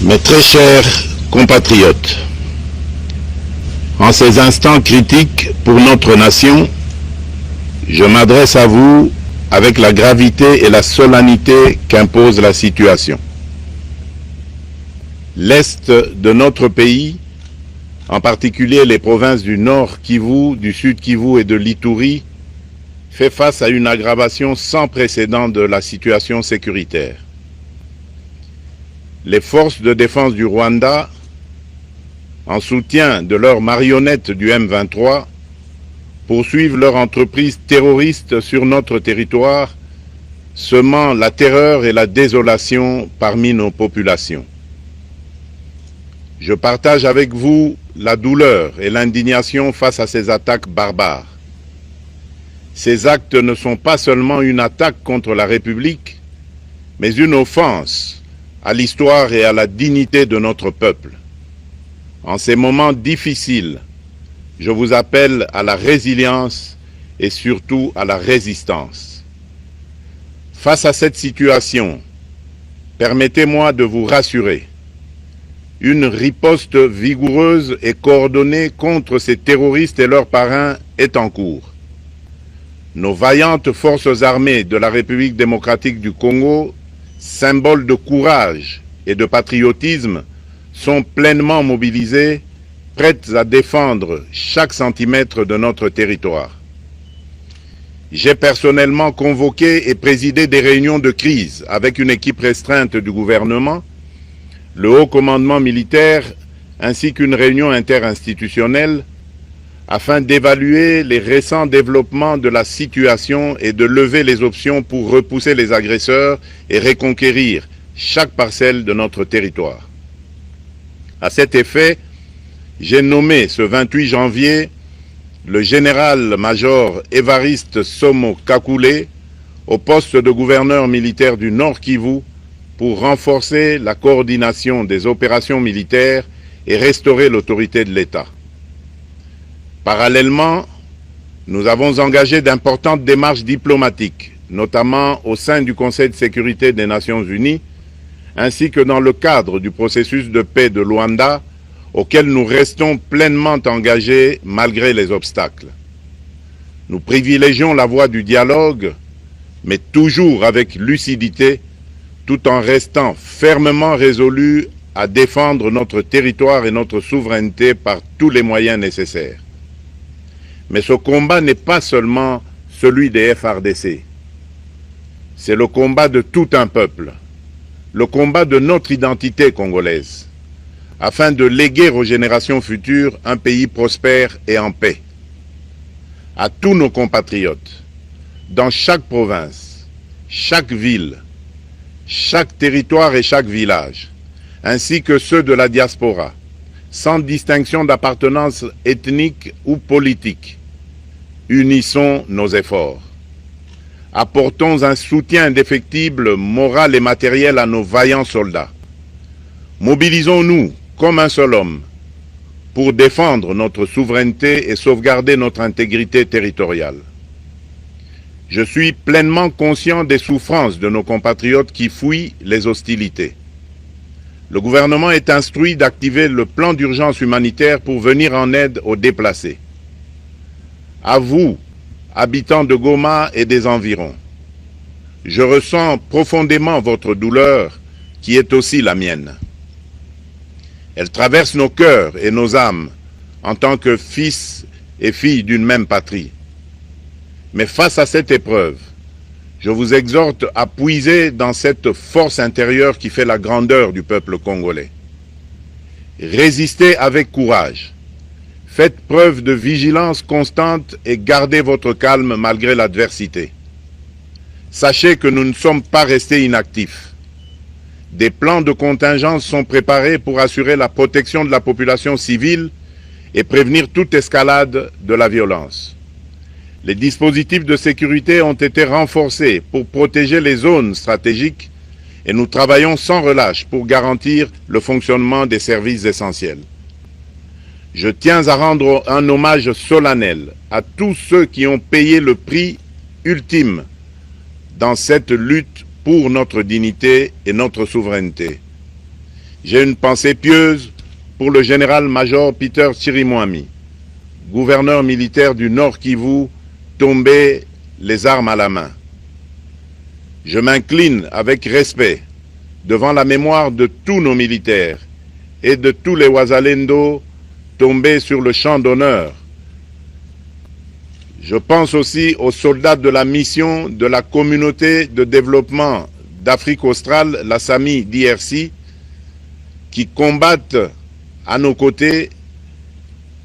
Mes très chers compatriotes, en ces instants critiques pour notre nation, je m'adresse à vous avec la gravité et la solennité qu'impose la situation. L'Est de notre pays, en particulier les provinces du Nord Kivu, du Sud Kivu et de l'Ituri, fait face à une aggravation sans précédent de la situation sécuritaire. Les forces de défense du Rwanda, en soutien de leurs marionnettes du M23, poursuivent leur entreprise terroriste sur notre territoire, semant la terreur et la désolation parmi nos populations. Je partage avec vous la douleur et l'indignation face à ces attaques barbares. Ces actes ne sont pas seulement une attaque contre la République, mais une offense à l'histoire et à la dignité de notre peuple. En ces moments difficiles, je vous appelle à la résilience et surtout à la résistance. Face à cette situation, permettez-moi de vous rassurer. Une riposte vigoureuse et coordonnée contre ces terroristes et leurs parrains est en cours. Nos vaillantes forces armées de la République démocratique du Congo, symboles de courage et de patriotisme, sont pleinement mobilisées, prêtes à défendre chaque centimètre de notre territoire. J'ai personnellement convoqué et présidé des réunions de crise avec une équipe restreinte du gouvernement, le haut commandement militaire ainsi qu'une réunion interinstitutionnelle afin d'évaluer les récents développements de la situation et de lever les options pour repousser les agresseurs et reconquérir chaque parcelle de notre territoire. À cet effet, j'ai nommé ce 28 janvier le général-major Évariste Somo Kakule au poste de gouverneur militaire du Nord Kivu pour renforcer la coordination des opérations militaires et restaurer l'autorité de l'État. Parallèlement, nous avons engagé d'importantes démarches diplomatiques, notamment au sein du Conseil de sécurité des Nations Unies, ainsi que dans le cadre du processus de paix de Luanda, auquel nous restons pleinement engagés malgré les obstacles. Nous privilégions la voie du dialogue, mais toujours avec lucidité, tout en restant fermement résolus à défendre notre territoire et notre souveraineté par tous les moyens nécessaires. Mais ce combat n'est pas seulement celui des FARDC. C'est le combat de tout un peuple, le combat de notre identité congolaise, afin de léguer aux générations futures un pays prospère et en paix. À tous nos compatriotes, dans chaque province, chaque ville, chaque territoire et chaque village, ainsi que ceux de la diaspora, sans distinction d'appartenance ethnique ou politique, unissons nos efforts. Apportons un soutien indéfectible, moral et matériel à nos vaillants soldats. Mobilisons-nous comme un seul homme pour défendre notre souveraineté et sauvegarder notre intégrité territoriale. Je suis pleinement conscient des souffrances de nos compatriotes qui fuient les hostilités. Le gouvernement est instruit d'activer le plan d'urgence humanitaire pour venir en aide aux déplacés. À vous, habitants de Goma et des environs, je ressens profondément votre douleur qui est aussi la mienne. Elle traverse nos cœurs et nos âmes en tant que fils et filles d'une même patrie. Mais face à cette épreuve, je vous exhorte à puiser dans cette force intérieure qui fait la grandeur du peuple congolais. Résistez avec courage. Faites preuve de vigilance constante et gardez votre calme malgré l'adversité. Sachez que nous ne sommes pas restés inactifs. Des plans de contingence sont préparés pour assurer la protection de la population civile et prévenir toute escalade de la violence. Les dispositifs de sécurité ont été renforcés pour protéger les zones stratégiques et nous travaillons sans relâche pour garantir le fonctionnement des services essentiels. Je tiens à rendre un hommage solennel à tous ceux qui ont payé le prix ultime dans cette lutte pour notre dignité et notre souveraineté. J'ai une pensée pieuse pour le général-major Peter Chirimwami, gouverneur militaire du Nord Kivu, tombé les armes à la main. Je m'incline avec respect devant la mémoire de tous nos militaires et de tous les Wazalendo tombés sur le champ d'honneur. Je pense aussi aux soldats de la mission de la communauté de développement d'Afrique australe, la SAMI DRC, qui combattent à nos côtés,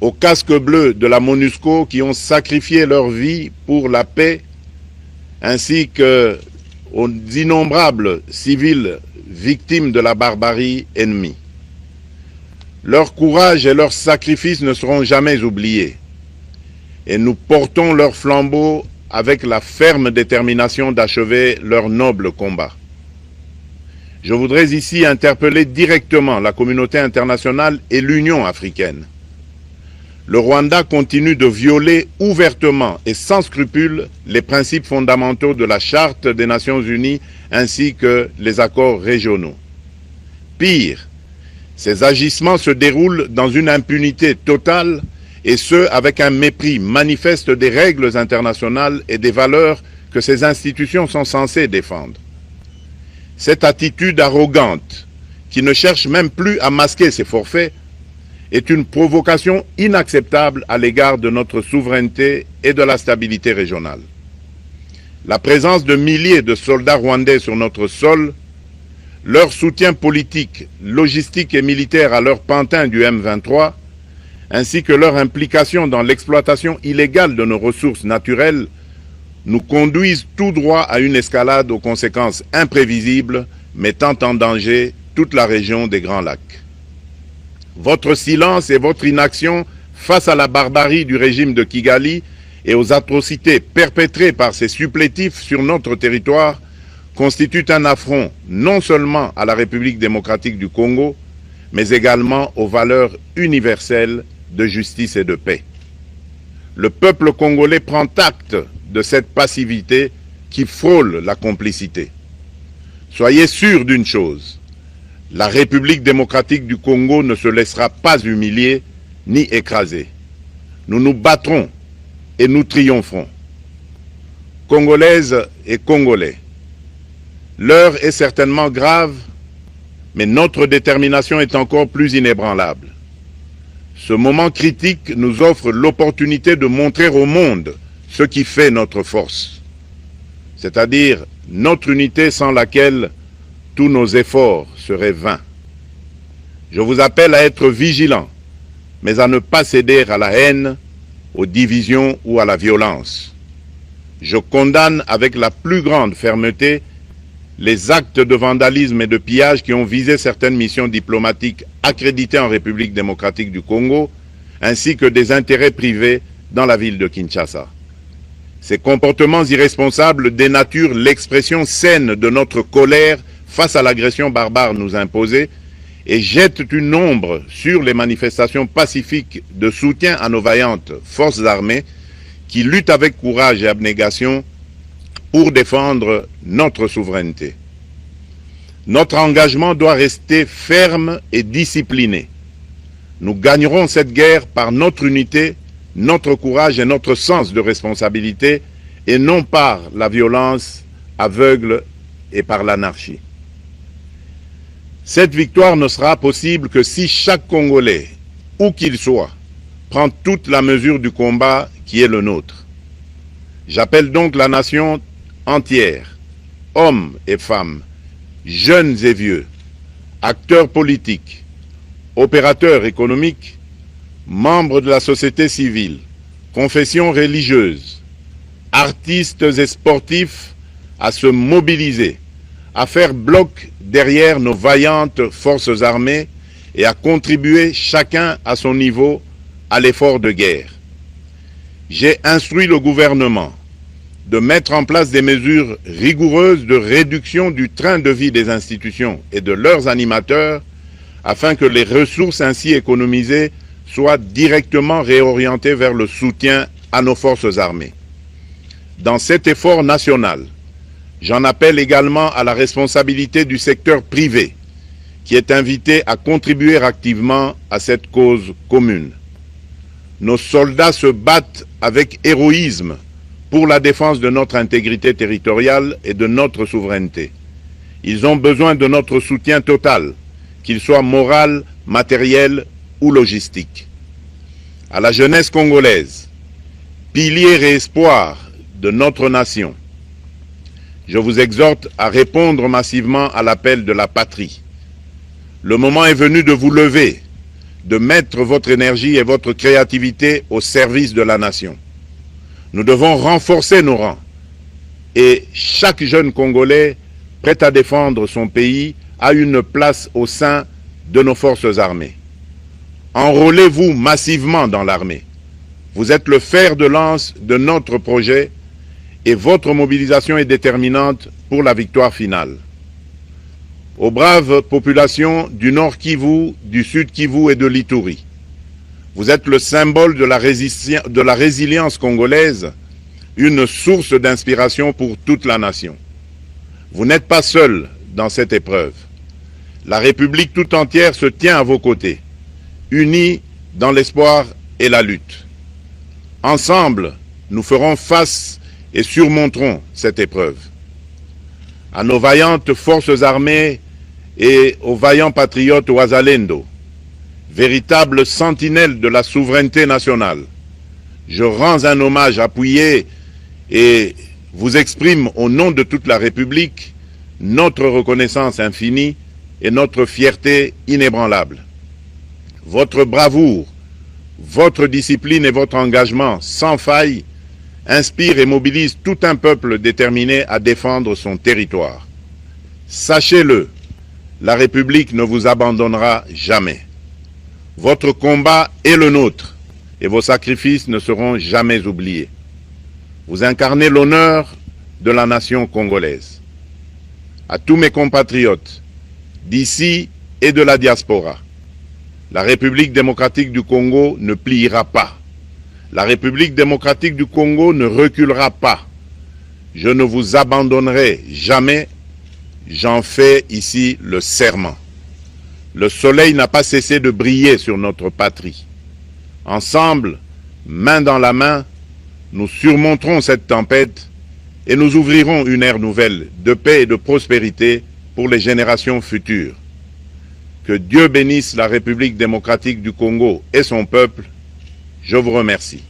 aux casques bleus de la MONUSCO qui ont sacrifié leur vie pour la paix, ainsi qu'aux innombrables civils victimes de la barbarie ennemie. Leur courage et leur sacrifice ne seront jamais oubliés, et nous portons leur flambeau avec la ferme détermination d'achever leur noble combat. Je voudrais ici interpeller directement la communauté internationale et l'Union africaine. Le Rwanda continue de violer ouvertement et sans scrupule les principes fondamentaux de la Charte des Nations Unies ainsi que les accords régionaux. Pire, ces agissements se déroulent dans une impunité totale et ce, avec un mépris manifeste des règles internationales et des valeurs que ces institutions sont censées défendre. Cette attitude arrogante, qui ne cherche même plus à masquer ses forfaits, est une provocation inacceptable à l'égard de notre souveraineté et de la stabilité régionale. La présence de milliers de soldats rwandais sur notre sol, leur soutien politique, logistique et militaire à leur pantin du M23, ainsi que leur implication dans l'exploitation illégale de nos ressources naturelles, nous conduisent tout droit à une escalade aux conséquences imprévisibles, mettant en danger toute la région des Grands Lacs. Votre silence et votre inaction face à la barbarie du régime de Kigali et aux atrocités perpétrées par ces supplétifs sur notre territoire constituent un affront non seulement à la République démocratique du Congo, mais également aux valeurs universelles de justice et de paix. Le peuple congolais prend acte de cette passivité qui frôle la complicité. Soyez sûrs d'une chose, la République démocratique du Congo ne se laissera pas humilier ni écraser. Nous nous battrons et nous triompherons. Congolaises et Congolais, l'heure est certainement grave, mais notre détermination est encore plus inébranlable. Ce moment critique nous offre l'opportunité de montrer au monde ce qui fait notre force, c'est-à-dire notre unité sans laquelle tous nos efforts seraient vains. Je vous appelle à être vigilants, mais à ne pas céder à la haine, aux divisions ou à la violence. Je condamne avec la plus grande fermeté les actes de vandalisme et de pillage qui ont visé certaines missions diplomatiques accréditées en République démocratique du Congo, ainsi que des intérêts privés dans la ville de Kinshasa. Ces comportements irresponsables dénaturent l'expression saine de notre colère face à l'agression barbare nous imposée et jettent une ombre sur les manifestations pacifiques de soutien à nos vaillantes forces armées qui luttent avec courage et abnégation pour défendre notre souveraineté. Notre engagement doit rester ferme et discipliné. Nous gagnerons cette guerre par notre unité, notre courage et notre sens de responsabilité, et non par la violence aveugle et par l'anarchie. Cette victoire ne sera possible que si chaque Congolais, où qu'il soit, prend toute la mesure du combat qui est le nôtre. J'appelle donc la nation entière, hommes et femmes, jeunes et vieux, acteurs politiques, opérateurs économiques, membres de la société civile, confessions religieuses, artistes et sportifs à se mobiliser, à faire bloc derrière nos vaillantes forces armées et à contribuer chacun à son niveau à l'effort de guerre. J'ai instruit le gouvernement de mettre en place des mesures rigoureuses de réduction du train de vie des institutions et de leurs animateurs afin que les ressources ainsi économisées soient directement réorientées vers le soutien à nos forces armées. Dans cet effort national, j'en appelle également à la responsabilité du secteur privé qui est invité à contribuer activement à cette cause commune. Nos soldats se battent avec héroïsme pour la défense de notre intégrité territoriale et de notre souveraineté. Ils ont besoin de notre soutien total, qu'il soit moral, matériel ou logistique. À la jeunesse congolaise, pilier et espoir de notre nation, je vous exhorte à répondre massivement à l'appel de la patrie. Le moment est venu de vous lever, de mettre votre énergie et votre créativité au service de la nation. Nous devons renforcer nos rangs et chaque jeune Congolais prêt à défendre son pays a une place au sein de nos forces armées. Enrôlez-vous massivement dans l'armée. Vous êtes le fer de lance de notre projet et votre mobilisation est déterminante pour la victoire finale. Aux braves populations du Nord Kivu, du Sud Kivu et de l'Ituri, vous êtes le symbole de la résilience congolaise, une source d'inspiration pour toute la nation. Vous n'êtes pas seul dans cette épreuve. La République tout entière se tient à vos côtés, unis dans l'espoir et la lutte. Ensemble, nous ferons face et surmonterons cette épreuve. À nos vaillantes forces armées et aux vaillants patriotes Wazalendo, véritables sentinelles de la souveraineté nationale, je rends un hommage appuyé et vous exprime au nom de toute la République notre reconnaissance infinie et notre fierté inébranlable. Votre bravoure, votre discipline et votre engagement sans faille inspirent et mobilisent tout un peuple déterminé à défendre son territoire. Sachez-le, la République ne vous abandonnera jamais. Votre combat est le nôtre et vos sacrifices ne seront jamais oubliés. Vous incarnez l'honneur de la nation congolaise. À tous mes compatriotes, d'ici et de la diaspora, la République démocratique du Congo ne pliera pas. La République démocratique du Congo ne reculera pas. Je ne vous abandonnerai jamais. J'en fais ici le serment. Le soleil n'a pas cessé de briller sur notre patrie. Ensemble, main dans la main, nous surmonterons cette tempête et nous ouvrirons une ère nouvelle de paix et de prospérité pour les générations futures. Que Dieu bénisse la République démocratique du Congo et son peuple. Je vous remercie.